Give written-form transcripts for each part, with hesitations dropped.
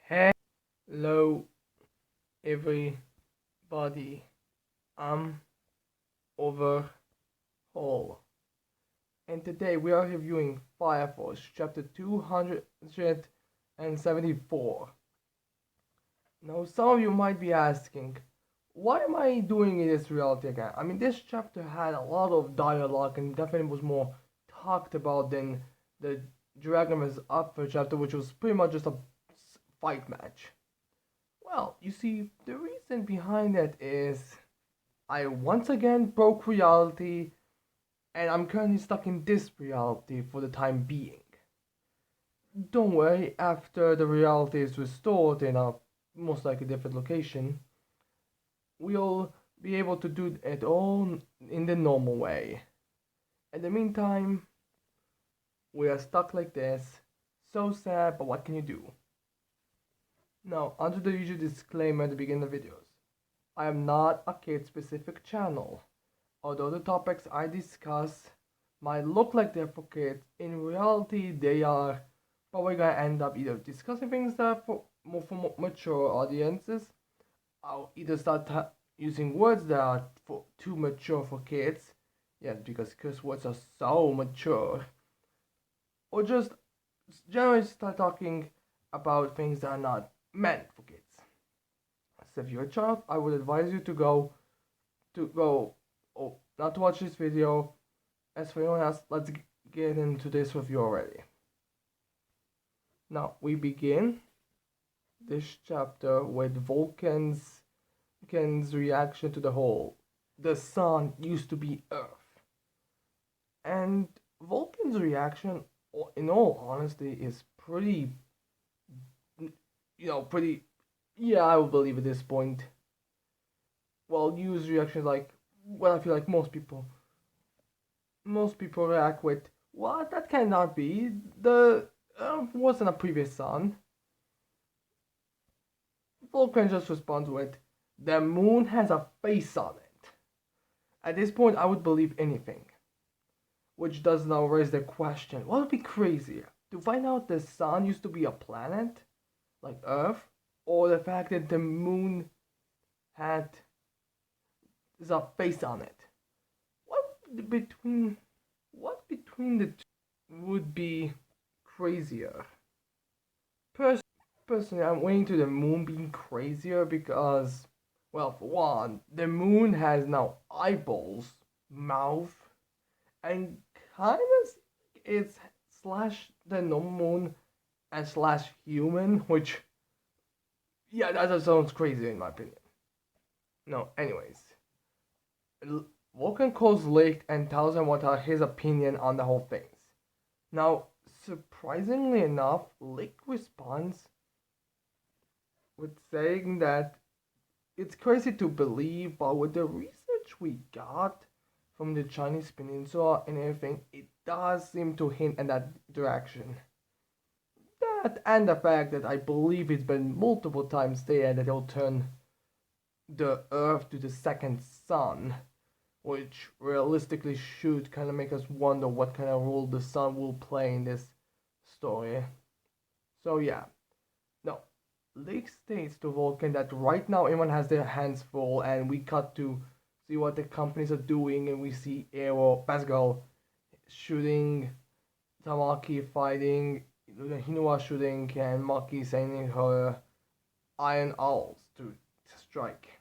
Hello, everybody. I'm Overhaul, and today we are reviewing Fire Force Chapter 274. Now, some of you might be asking, why am I doing this reality again? I mean, this chapter had a lot of dialogue and definitely was more talked about than the Dragon was Up for chapter, which was pretty much just a fight match. Well, you see, the reason behind that is I once again broke reality, and I'm currently stuck in this reality for the time being. Don't worry, after the reality is restored in a most likely different location, we'll be able to do it all in the normal way. In the meantime, we are stuck like this. So sad, but what can you do? Now, under the usual disclaimer at the beginning of videos, I am not a kid-specific channel. Although the topics I discuss might look like they're for kids, in reality they are probably gonna end up either discussing things that are for mature audiences. I'll either start using words that are too mature for kids, yes, because curse words are so mature, or just generally start talking about things that are not meant for kids. So if you're a child, I would advise you to go not to watch this video. As for anyone else, let's get into this review already. Now we begin this chapter with Vulcan's reaction to the whole. The sun used to be Earth, and Vulcan's reaction, in all honesty, is pretty. Pretty. Yeah, I will believe at this point. Well, use reaction like, well, I feel like most people react with, what? That cannot be. The Earth wasn't a previous sun. Vulcan just responds with, the moon has a face on it. At this point, I would believe anything. Which does now raise the question, what would be crazier? To find out the sun used to be a planet, like Earth, or the fact that the moon had a face on it? What between the two would be crazier? Personally, I'm waiting to the moon being crazier because, well, for one, the moon has now eyeballs, mouth, and kind of it's slash the normal moon and slash human, which, yeah, that just sounds crazy in my opinion. No, anyways, Vulcan calls Lake and tells him what are his opinion on the whole things. Now, surprisingly enough, Lake responds with saying that it's crazy to believe, but with the research we got from the Chinese peninsula and everything, it does seem to hint in that direction. That and the fact that I believe it's been multiple times stated that it'll turn the Earth to the second sun, which realistically should kind of make us wonder what kind of role the sun will play in this story. So yeah, no. Lake states to Vulcan that right now everyone has their hands full, and we cut to see what the companies are doing, and we see Arrow, Pascal shooting, Tamaki fighting, Hinua shooting, and Maki sending her Iron Owls to strike.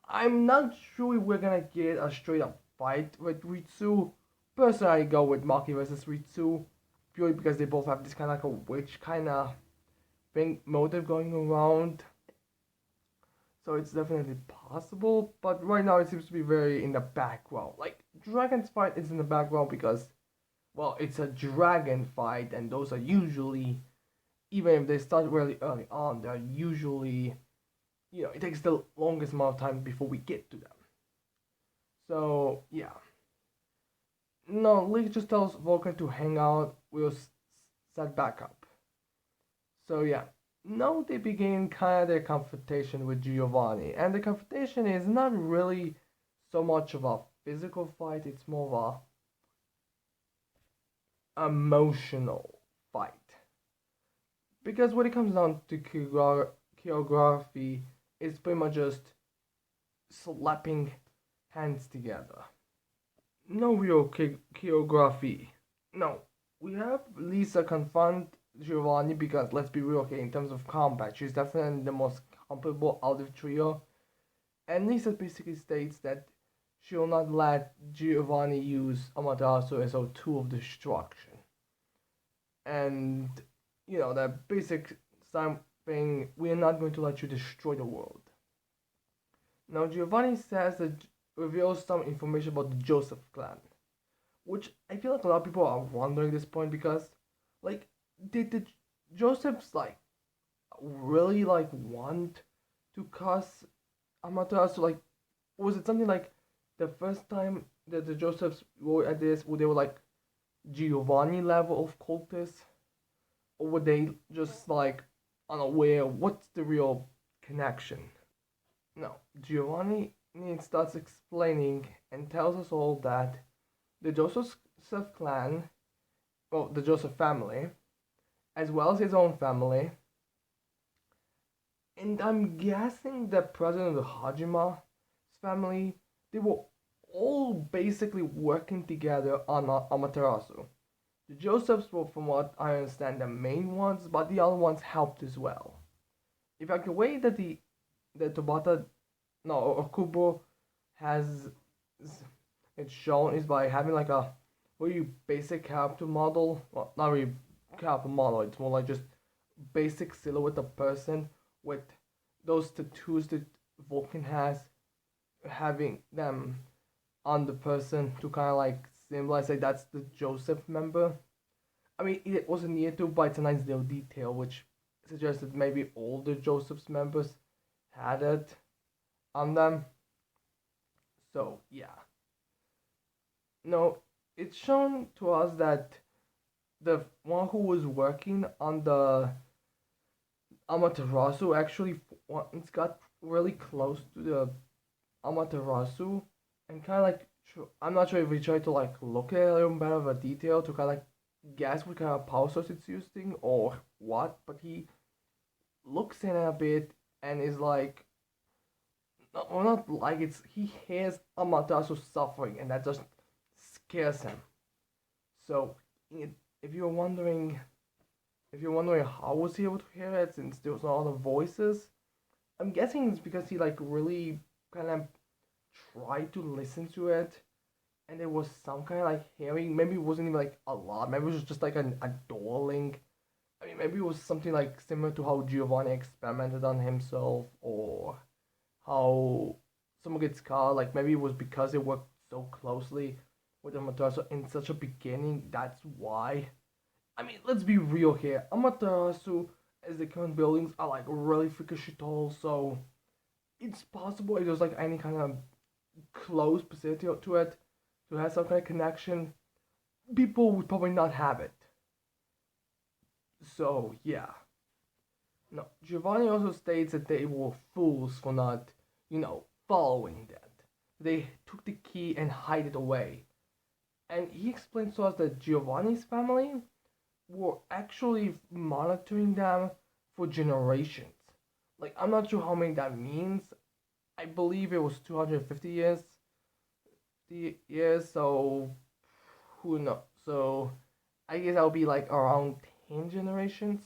I'm not sure we're gonna get a straight up fight with Ritsu. Personally, I go with Maki versus Ritsu, purely because they both have this kind of like a witch kind of thing motive going around. So it's definitely possible, but right now it seems to be very in the background. Like, Dragon's fight is in the background because, well, it's a dragon fight, and those are usually, even if they start really early on, they're usually, it takes the longest amount of time before we get to them. So, yeah. No, Link just tells Vulcan to hang out, we'll set back up. So, yeah. Now they begin kind of their confrontation with Giovani, and the confrontation is not really so much of a physical fight, it's more of a emotional fight. Because when it comes down to choreography, it's pretty much just slapping hands together. No real choreography. No, we have Lisa confront Giovanni because let's be real, okay, in terms of combat, she's definitely the most comparable out of the trio. And Lisa basically states that she will not let Giovanni use Amaterasu as a tool of destruction. And, that basic thing, we are not going to let you destroy the world. Now, Giovanni says that reveals some information about the Joseph clan, which I feel like a lot of people are wondering this point because, like, did the Josephs like really like want to cuss Amaterasu? Like, was it something like the first time that the Josephs were at this, where they were like Giovanni level of cultists, or were they just like unaware? What's the real connection? No, Giovanni starts explaining and tells us all that the Joseph clan, well, the Joseph family, as well as his own family, and I'm guessing that President Hajima's family, they were all basically working together on Amaterasu. The Josephs were, from what I understand, the main ones, but the other ones helped as well. In fact, the way that the Tabata, no, Okubo has it's shown is by having like a very basic character model. Well, not really character model. It's more like just basic silhouette of person with those tattoos that Vulcan has, having them on the person to kind of like symbolize like that's the Joseph member. I mean, it wasn't near to, but it's a nice little detail which suggests that maybe all the Joseph's members had it on them. So yeah, no, it's shown to us that the one who was working on the Amaterasu actually once got really close to the Amaterasu and kind of like I'm not sure if we tried to like look at it a little better of a detail to kind of like guess what kind of power source it's using or what, but he looks in it a bit and is like, no, well, not like it's he hears Amaterasu suffering and that just scares him. So if you're wondering how was he able to hear it since there was no other voices, I'm guessing it's because he like really kind of tried to listen to it, and there was some kind of like hearing. Maybe it wasn't even like a lot. Maybe it was just like a dawdling. I mean, maybe it was something like similar to how Giovanni experimented on himself, or how someone gets caught. Like maybe it was because they worked so closely with Amaterasu in such a beginning. That's why. I mean, let's be real here. Amaterasu, as the current buildings, are like really freakishly tall, so it's possible if there's like any kind of close vicinity to it to have some kind of connection, people would probably not have it. So yeah. No, Giovanni also states that they were fools for not, following that. They took the key and hide it away. And he explains to us that Giovanni's family were actually monitoring them for generations. Like, I'm not sure how many that means. I believe it was 250 years. The years, so who knows? So I guess I'll be like around 10 generations.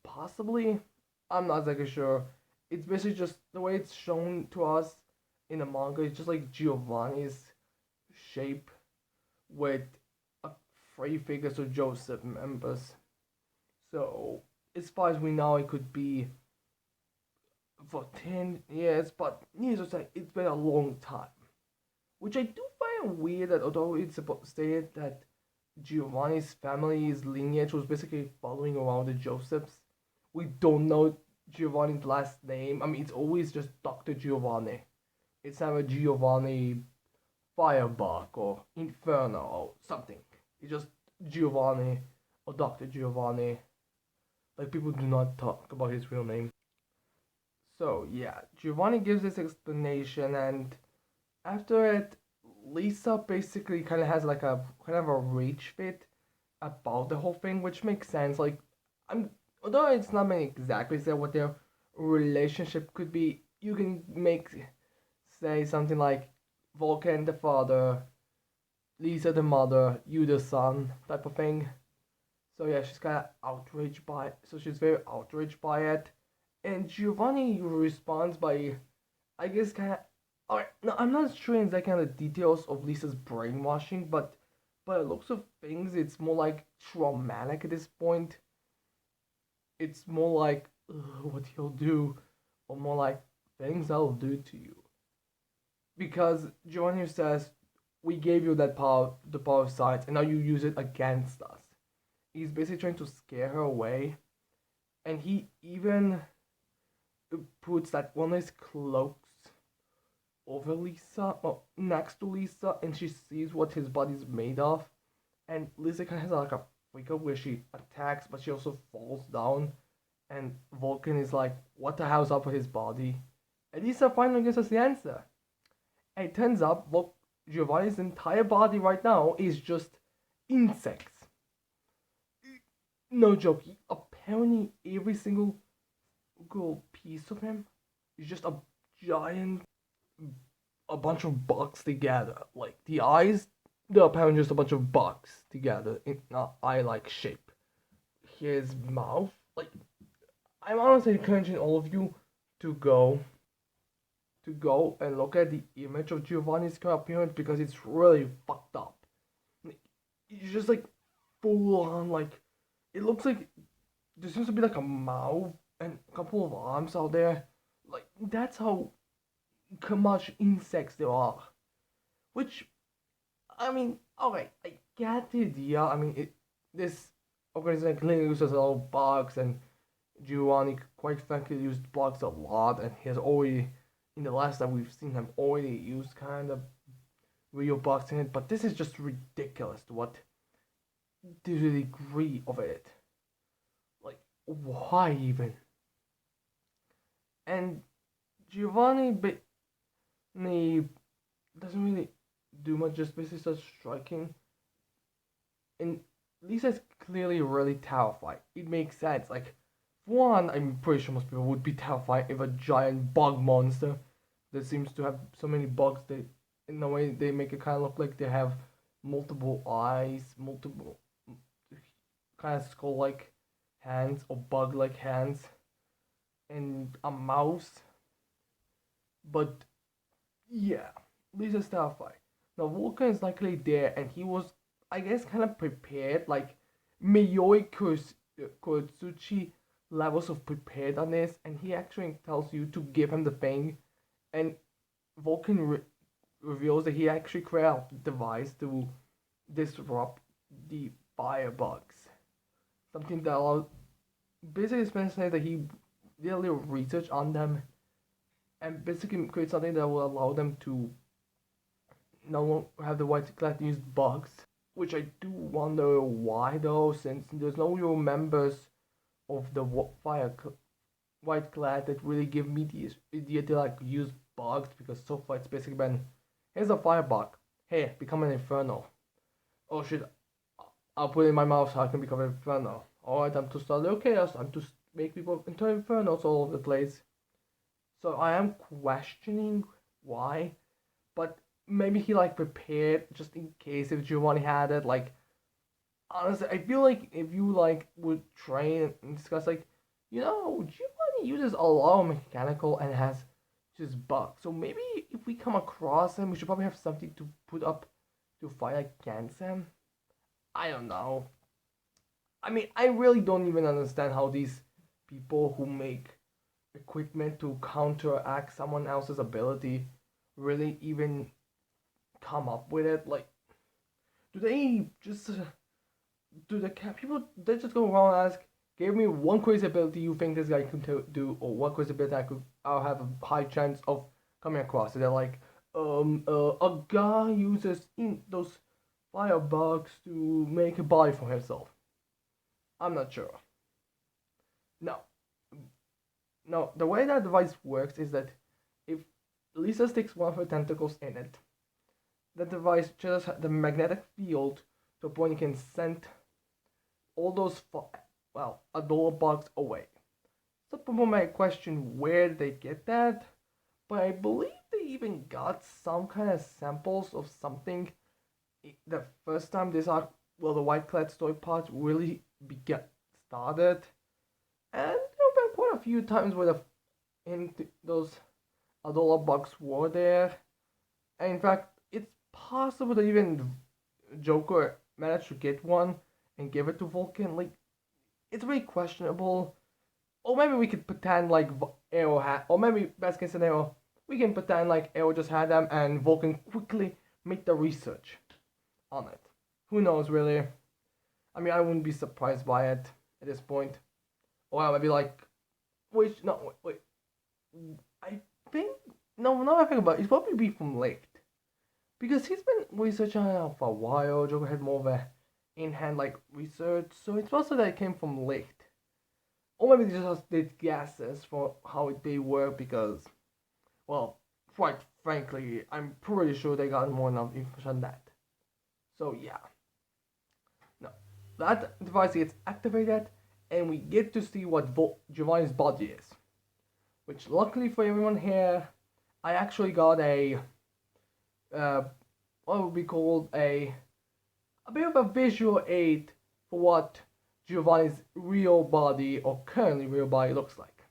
Possibly. I'm not exactly sure. It's basically just the way it's shown to us in the manga. It's just like Giovanni's shape with a three figures of Joseph members. So as far as we know, it could be for 10 years, but needless to say, it's been a long time. Which I do find weird that although it's stated that Giovanni's family's lineage was basically following around the Josephs, we don't know Giovanni's last name. I mean, it's always just Dr. Giovanni. It's never Giovanni Firebug or Inferno or something. It's just Giovanni or Dr. Giovanni. Like, people do not talk about his real name. So, yeah, Giovanni gives this explanation, and after it, Lisa basically kind of has like a kind of a rage fit about the whole thing, which makes sense. Like, I'm although it's not many exactly say what their relationship could be, you can make say something like Vulcan the father, Lisa the mother, you the son type of thing. So yeah, she's kind of outraged by it. So she's very outraged by it, and Giovanni responds by, I guess, kind of. Alright, no, I'm not sure in that kind of details of Lisa's brainwashing, but by the looks of things, it's more like traumatic at this point. It's more like what he'll do, or more like things I'll do to you. Because Giovanni says, "We gave you that power, the power of science, and now you use it against us." He's basically trying to scare her away, and he even puts that one of his cloaks over Lisa, well, next to Lisa, and she sees what his body's made of. And Lisa kind of has like a freak out where she attacks, but she also falls down. And Vulcan is like, "What the hell's up with his body?" And Lisa finally gives us the answer. And it turns out, Giovanni's entire body right now is just insects. No joke. Apparently, every single piece of him is just giant, a bunch of bugs together. Like the eyes, they're apparently just a bunch of bugs together in an eye-like shape. His mouth, like, I'm honestly encouraging all of you to go and look at the image of Giovanni's current appearance because it's really fucked up. Like, it's just like full on, like, it looks like there seems to be like a mouth and a couple of arms out there. Like, that's how much insects there are. Which, I mean, alright, I get the idea. I mean, this organization clearly uses a lot of bugs, and Giovanni, quite frankly, used bugs a lot, and he has already, in the last time we've seen him, already used kind of real bugs in it. But this is just ridiculous to what to the degree of it. Like, why even? And Giovanni doesn't really do much, just basically starts striking. And Lisa's clearly really terrified. It makes sense. Like, for one, I'm pretty sure most people would be terrified if a giant bug monster that seems to have so many bugs that, in a way, they make it kind of look like they have multiple eyes, multiple kind of skull-like hands or bug-like hands, and a mouse. But yeah, Lisa's terrified. Now Vulcan is likely there, and he was, I guess, kind of prepared, like Miyoi Kurotsuchi levels of preparedness, and he actually tells you to give him the thing, and Vulcan reveals that he actually created a device to disrupt the firebugs. Something that allows, basically Spencer says that he did a little research on them and basically create something that will allow them to no have the white clad use bugs. Which I do wonder why though, since there's no real members of the white clad that really give me the idea to like use bugs, because so far it's basically been, here's a firebug, hey, become an inferno. Oh shit, I'll put it in my mouth so I can become an inferno. Alright, I'm to start little chaos, I'm to make people into infernos all over the place. So I am questioning why, but maybe he like prepared just in case if Giovanni had it. Like, honestly, I feel like if you like would train and discuss, like, Giovanni uses a lot of mechanical and has just bugs. So maybe if we come across him, we should probably have something to put up to fight against him. I don't know. I mean, I really don't even understand how these people who make equipment to counteract someone else's ability really even come up with it. Like, do they just do the people they just go around and ask, give me one crazy ability you think this guy can do, or one crazy ability I'll have a high chance of coming across. So they're like, a guy uses those firebugs to make a body for himself. I'm not sure. No. No, the way that device works is that if Lisa sticks one of her tentacles in it, the device changes the magnetic field to a point you can send all those $1 bucks away. Some people might question where they get that, but I believe they even got some kind of samples of something the first time this arc, well, the White Clad story part really began started, and there have been quite a few times where those $1 bucks were there, and in fact, it's possible that even Joker managed to get one and give it to Vulcan. Like, it's very questionable. Or maybe we could pretend like Arrow had, or maybe best case scenario, we can pretend like Arrow just had them and Vulcan quickly made the research on it. Who knows, really? I mean, I wouldn't be surprised by it at this point. Or maybe like, wait. I think no, I think about it, it's probably be from Licht because he's been researching it for a while. Joker had more of a in-hand like research, so it's also that it came from Licht. Or maybe they just did guesses for how they work because, well, quite frankly, I'm pretty sure they got more enough information than that. So yeah, no, that device gets activated, and we get to see what Giovanni's body is. Which, luckily for everyone here, I actually got what would be called a bit of a visual aid for what Giovanni's real body or currently real body looks like.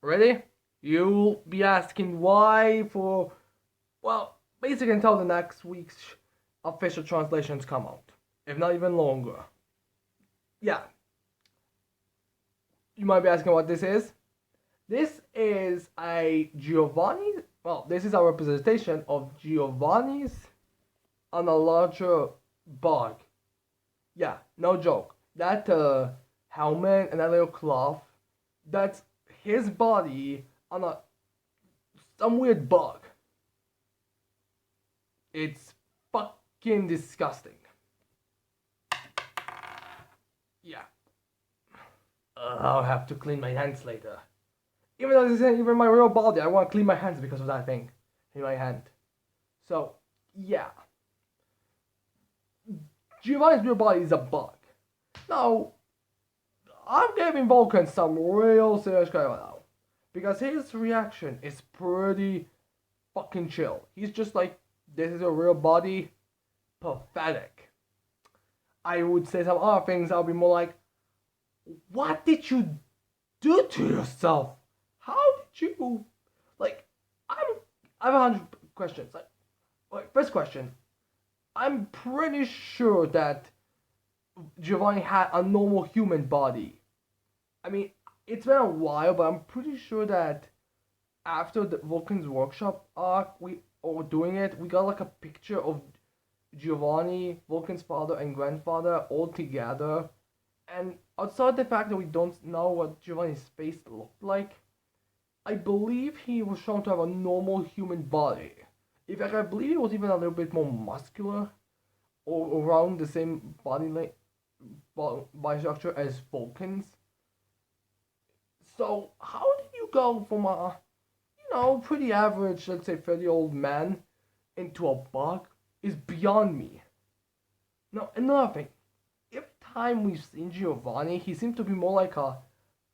Ready? You'll be asking why for, well, basically until the next week's official translations come out, if not even longer. Yeah. You might be asking what this is. This is a Giovanni. Well, this is a representation of Giovanni's on a larger bug. Yeah, no joke. That helmet and that little cloth, that's his body on some weird bug. It's fucking disgusting. Yeah. I'll have to clean my hands later. Even though this isn't even my real body, I want to clean my hands because of that thing in my hand. So, yeah. Giovanni's real body is a bug. Now, I'm giving Vulcan some real serious credit now. Because his reaction is pretty fucking chill. He's just like, this is a real body. Pathetic. I would say some other things. I'll be more like, what did you do to yourself? How did you, like, I have 100 questions. Like, first question, I'm pretty sure that Giovanni had a normal human body. I mean, it's been a while, but I'm pretty sure that after the Vulcan's workshop arc, we got like a picture of Giovanni, Vulcan's father and grandfather all together. And outside the fact that we don't know what Giovanni's face looked like, I believe he was shown to have a normal human body. In fact, I believe he was even a little bit more muscular, or around the same body structure as Vulcan's. So, how did you go from a, pretty average, let's say 30-year-old man into a bug is beyond me. Now, another thing. Every time we've seen Giovanni, he seems to be more like a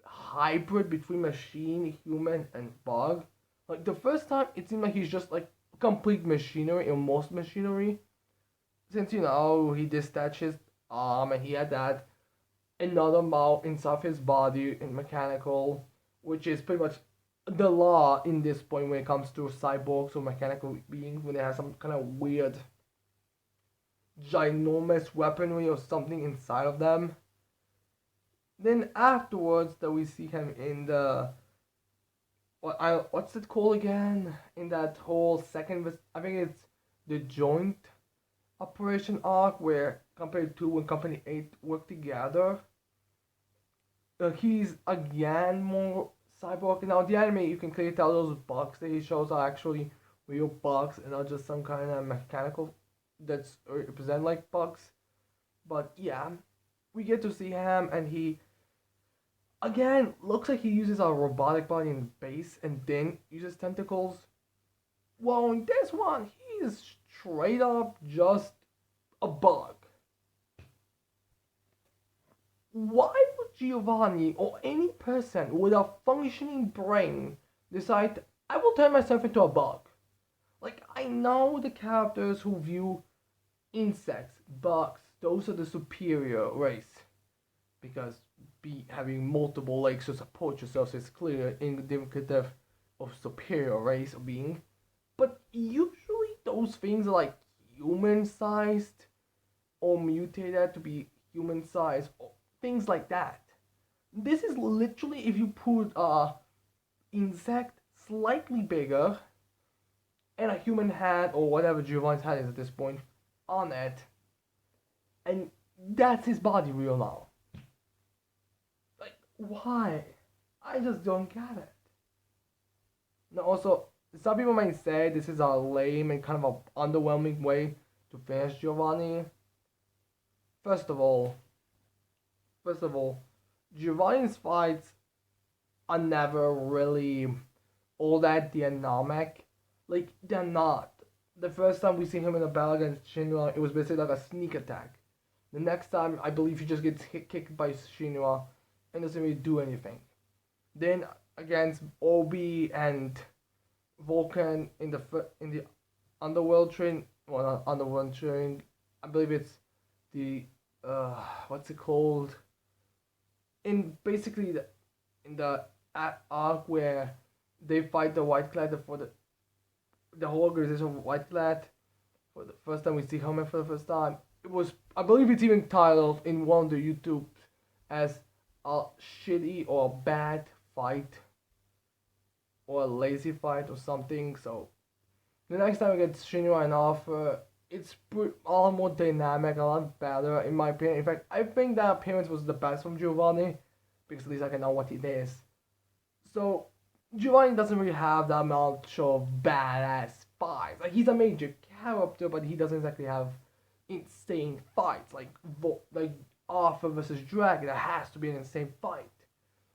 hybrid between machine, human, and bug. Like, the first time, it seemed like he's just like complete machinery, or most machinery. Since, he detached his arm and he had that another mouth inside his body in mechanical, which is pretty much the law in this point when it comes to cyborgs or mechanical beings, when they have some kind of weird ginormous weaponry or something inside of them. Then afterwards, that we see him in the what's it called again? In that whole second, I think it's the joint operation arc where Company 2 and Company 8 work together. He's again more cyborg. Now the anime, you can clearly tell those bugs that he shows are actually real bugs and not just some kind of mechanical that's represent like bugs. But yeah, we get to see him, and he again looks like he uses a robotic body in base and then uses tentacles. Well, in this one, he is straight up just a bug. why would Giovanni or any person with a functioning brain decide I will turn myself into a bug? Like, I know the characters who view insects, bugs, those are the superior race because be having multiple legs to support yourself is clear indicative of superior race of being. But usually those things are like human sized or mutated to be human sized or things like that. This is literally if you put a insect slightly bigger and a human head or whatever Giovanni's head is at this point on it, and that's his body real now. Like, why? I just don't get it. Now, also, some people might say this is a lame and kind of a underwhelming way to finish Giovanni. First of all, first of all, Giovanni's fights are never really all that dynamic. Like, they're not. The first time we see him in a battle against Shinra, it was basically like a sneak attack. The next time, I believe he just gets kicked by Shinra and doesn't really do anything. Then against Obi and Vulcan in the underworld train, well not underworld train, I believe it's the what's it called? In basically in the arc where they fight the White Clad for the whole organization of White Clad for the first time we see Helmet for the first time. It was I believe it's even titled in one of the YouTube as a shitty or a bad fight or a lazy fight or something. So the next time we get Shinra and Alpha, it's a lot more dynamic, a lot better in my opinion. In fact, I think that appearance was the best from Giovanni because at least I can know what it is. So Giovanni doesn't really have that much of badass fights. Like he's a major character, but he doesn't exactly have insane fights like Arthur versus Dragon. That has to be an insane fight,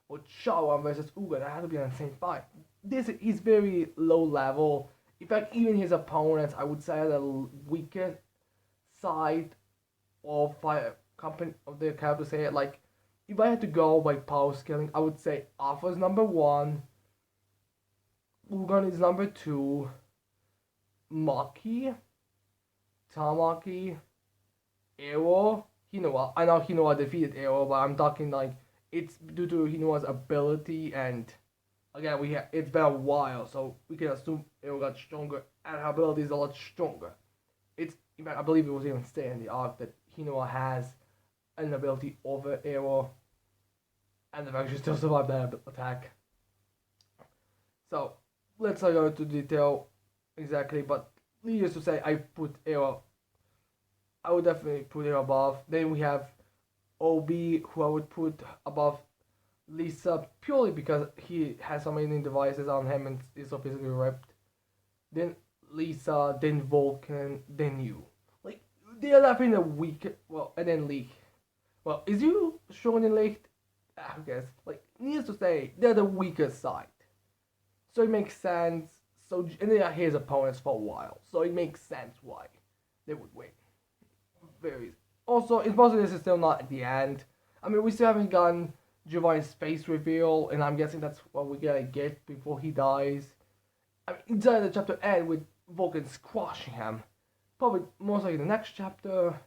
or Shawa versus Uga. That has to be an insane fight. This is very low level. In fact, even his opponents, I would say, are the weaker side of company of the character. Say it like, if I had to go by power scaling, I would say Arthur's number one, Ugan is number two, Maki, Tamaki, Ero, Hinoa. I know Hinoa defeated Ero, but I'm talking like it's due to Hinoa's ability, and again it's been a while, so we can assume Ero got stronger and her ability is a lot stronger. It's in fact I believe it was even stated in the arc that Hinoa has an ability over Ero, and the fact she still survived that attack. So let's not go into detail exactly, but needless to say, I put Ero. I would definitely put Ero above. Then we have Obi, who I would put above Lisa purely because he has so many devices on him and is so physically ripped. Then Lisa, then Vulcan, then you. Like they are definitely the weak. Well, and then Lee. Well, is you shown in late? I guess. Like needless to say, they're the weaker side. So it makes sense. So and they are his opponents for a while. So it makes sense why they would win. Very. Also, it's possible this is still not at the end. I mean, we still haven't gotten Giovanni's face reveal, and I'm guessing that's what we're gonna get before he dies. I mean, inside the chapter end with Vulcan squashing him. Probably most likely the next chapter,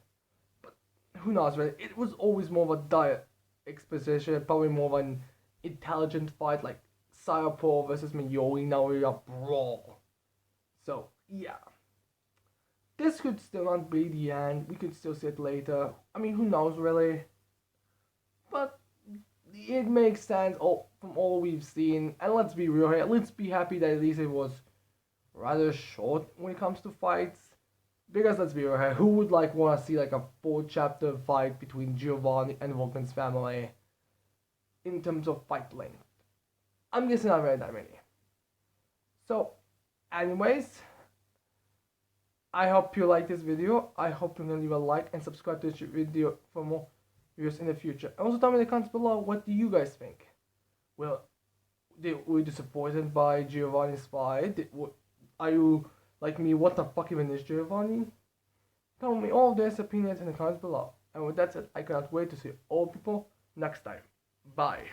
but who knows, really. It was always more of a dire exposition, probably more of an intelligent fight, like Sayapor versus Miyori, now we're a brawl. So, yeah. This could still not be the end. We could still see it later. I mean, who knows, really? But it makes sense from all we've seen. And let's be real here. Let's be happy that at least it was rather short when it comes to fights. Because let's be real here. Who would want to see like a 4-chapter fight between Giovanni and Vulcan's family in terms of fight length? I'm guessing not very that many. So, anyways, I hope you like this video. I hope you're gonna leave a like and subscribe to this video for more videos in the future. And also tell me in the comments below, what do you guys think? Well, were you disappointed by Giovanni's fight? Are you like me? What the fuck even is Giovanni? Tell me all of these opinions in the comments below. And with that said, I cannot wait to see all people next time. Bye.